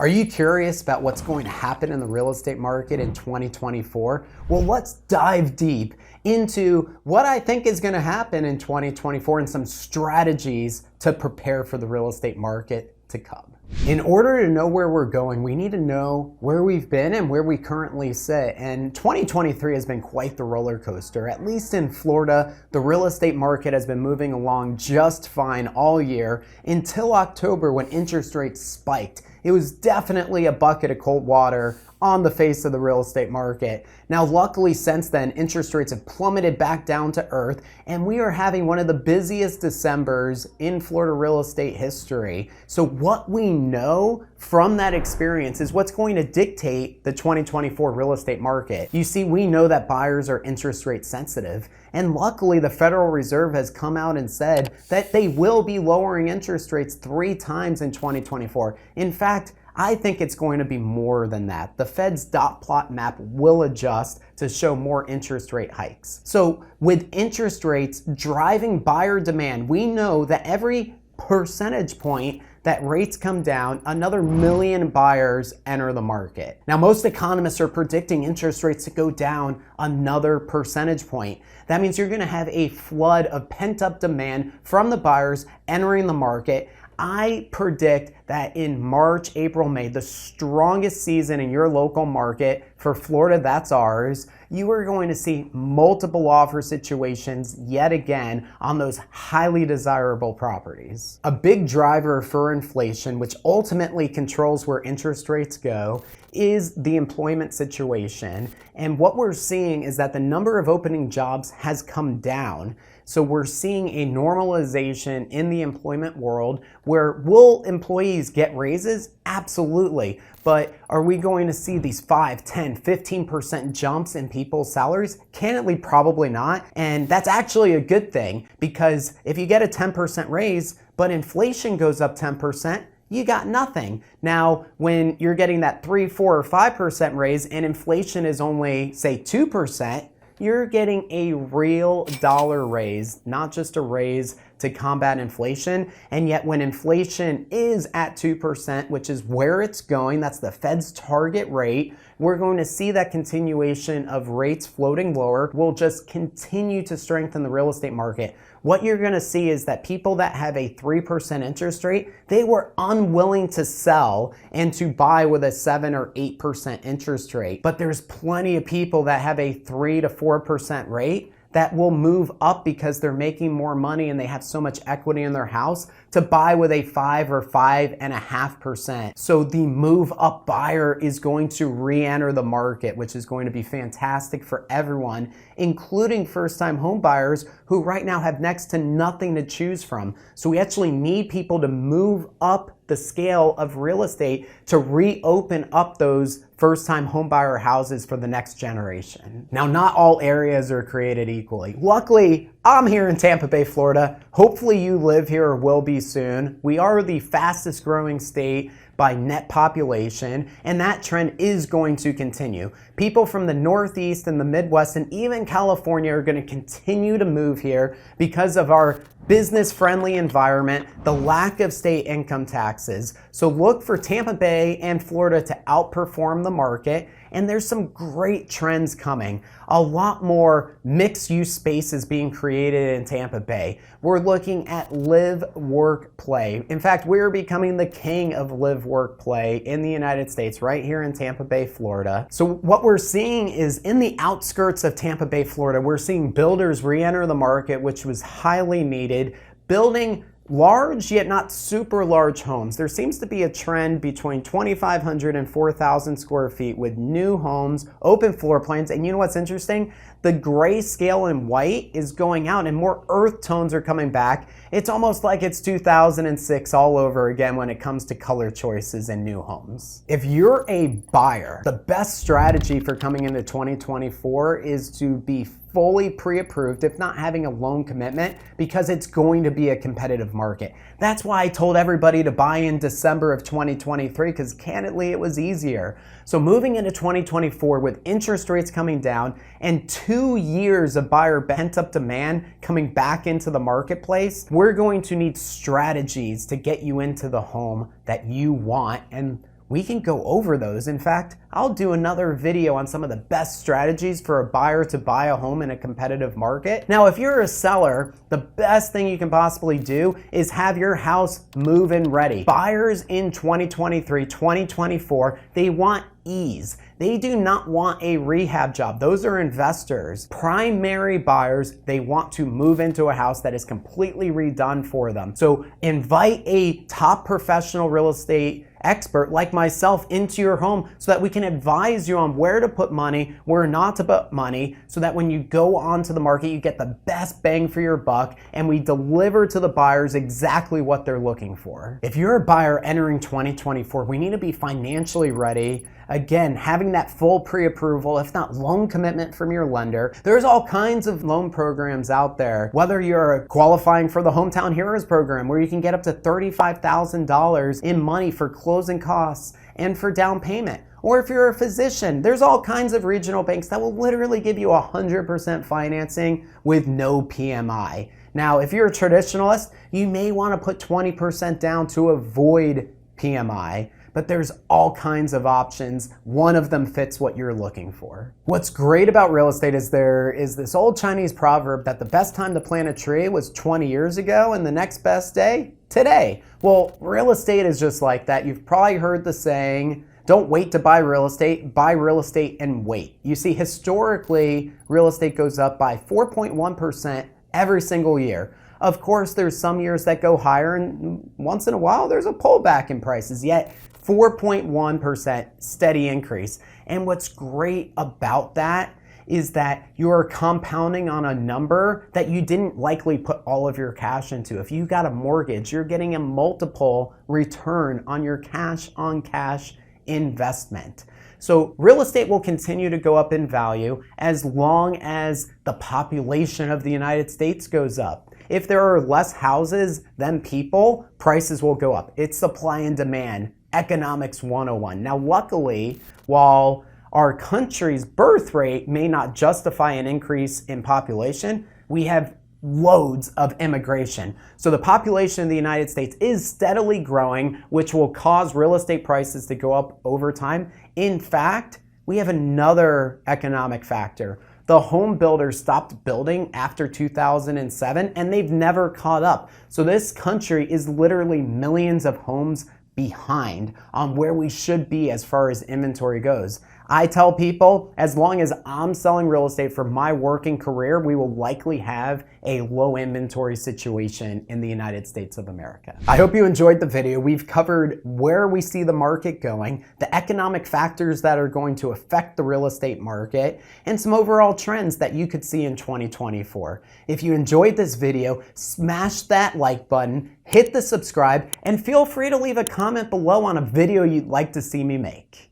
Are you curious about what's going to happen in the real estate market in 2024? Well, let's dive deep into what I think is going to happen in 2024 and some strategies to prepare for the real estate market to come. In order to know where we're going, we need to know where we've been and where we currently sit. And 2023 has been quite the roller coaster. At least in Florida, the real estate market has been moving along just fine all year until October when interest rates spiked. It was definitely a bucket of cold water on the face of the real estate market. Now, luckily, since then, interest rates have plummeted back down to earth, and we are having one of the busiest Decembers in Florida real estate history. So what we know from that experience is what's going to dictate the 2024 real estate market. You see, we know that buyers are interest rate sensitive, and luckily, the Federal Reserve has come out and said that they will be lowering interest rates 3 times in 2024. In fact, I think it's going to be more than that. The Fed's dot plot map will adjust to show more interest rate hikes. So with interest rates driving buyer demand, we know that every percentage point that rates come down, another million buyers enter the market. Now, most economists are predicting interest rates to go down another percentage point. That means you're going to have a flood of pent-up demand from the buyers entering the market. I predict that in March, April, May, the strongest season in your local market, for Florida, that's ours, you are going to see multiple offer situations yet again on those highly desirable properties. A big driver for inflation, which ultimately controls where interest rates go, is the employment situation. And what we're seeing is that the number of opening jobs has come down. So we're seeing a normalization in the employment world where will employees get raises? Absolutely. But are we going to see these 5, 10, 15% jumps in people's salaries? Candidly, probably not. And that's actually a good thing, because if you get a 10% raise, but inflation goes up 10%, you got nothing. Now, when you're getting that 3, 4, or 5% raise and inflation is only, say, 2%, you're getting a real dollar raise, not just a raise to combat inflation. And yet when inflation is at 2%, which is where it's going, that's the Fed's target rate, we're going to see that continuation of rates floating lower will just continue to strengthen the real estate market. What you're going to see is that people that have a 3% interest rate, they were unwilling to sell and to buy with a 7 or 8% interest rate. But there's plenty of people that have a 3 to 4% rate that will move up because they're making more money and they have so much equity in their house to buy with a 5 or 5.5%. So the move up buyer is going to re-enter the market, which is going to be fantastic for everyone, including first-time home buyers who right now have next to nothing to choose from. So we actually need people to move up the scale of real estate to reopen up those first-time homebuyer houses for the next generation. Now, not all areas are created equally. Luckily, I'm here in Tampa Bay, Florida. Hopefully you live here or will be soon. We are the fastest growing state by net population, and that trend is going to continue. People from the Northeast and the Midwest and even California are going to continue to move here because of our business-friendly environment, the lack of state income taxes. So look for Tampa Bay and Florida to outperform the market. And there's some great trends coming. A lot more mixed-use spaces being created in Tampa Bay. We're looking at live, work, play. In fact, we're becoming the king of live, work, play in the United States, right here in Tampa Bay, Florida. So what we're seeing is in the outskirts of Tampa Bay, Florida, we're seeing builders re-enter the market, which was highly needed, building large yet not super large homes. There seems to be a trend between 2,500 and 4,000 square feet with new homes, open floor plans, and you know what's interesting? The grayscale and white is going out and more earth tones are coming back. It's almost like it's 2006 all over again when it comes to color choices in new homes. If you're a buyer, the best strategy for coming into 2024 is to be fully pre-approved, if not having a loan commitment, because it's going to be a competitive market. That's why I told everybody to buy in December of 2023, because candidly, it was easier. So moving into 2024 with interest rates coming down and 2 years of buyer pent-up demand coming back into the marketplace, we're going to need strategies to get you into the home that you want and we can go over those. In fact, I'll do another video on some of the best strategies for a buyer to buy a home in a competitive market. Now, if you're a seller, the best thing you can possibly do is have your house move-in ready. Buyers in 2023, 2024, they want ease. They do not want a rehab job. Those are investors. Primary buyers, they want to move into a house that is completely redone for them. So invite a top professional real estate expert like myself into your home so that we can advise you on where to put money, where not to put money, so that when you go onto the market, you get the best bang for your buck, and we deliver to the buyers exactly what they're looking for. If you're a buyer entering 2024, we need to be financially ready. Again, having that full pre-approval, if not loan commitment from your lender. There's all kinds of loan programs out there. Whether you're qualifying for the Hometown Heroes program, where you can get up to $35,000 in money for closing costs and for down payment. Or if you're a physician, there's all kinds of regional banks that will literally give you 100% financing with no PMI. Now, if you're a traditionalist, you may want to put 20% down to avoid PMI. But there's all kinds of options. One of them fits what you're looking for. What's great about real estate is there is this old Chinese proverb that the best time to plant a tree was 20 years ago and the next best day, today. Well, real estate is just like that. You've probably heard the saying, don't wait to buy real estate and wait. You see, historically, real estate goes up by 4.1% every single year. Of course, there's some years that go higher, and once in a while, there's a pullback in prices, yet 4.1% steady increase. And what's great about that is that you're compounding on a number that you didn't likely put all of your cash into. If you got a mortgage, you're getting a multiple return on your cash on cash investment. So real estate will continue to go up in value as long as the population of the United States goes up. If there are less houses than people, prices will go up. It's supply and demand, economics 101. Now, luckily, while our country's birth rate may not justify an increase in population, we have loads of immigration. So the population of the United States is steadily growing, which will cause real estate prices to go up over time. In fact, we have another economic factor. The home builders stopped building after 2007, and they've never caught up. So this country is literally millions of homes behind on where we should be as far as inventory goes. I tell people, as long as I'm selling real estate for my working career, we will likely have a low inventory situation in the United States of America. I hope you enjoyed the video. We've covered where we see the market going, the economic factors that are going to affect the real estate market, and some overall trends that you could see in 2024. If you enjoyed this video, smash that like button, hit the subscribe, and feel free to leave a comment below on a video you'd like to see me make.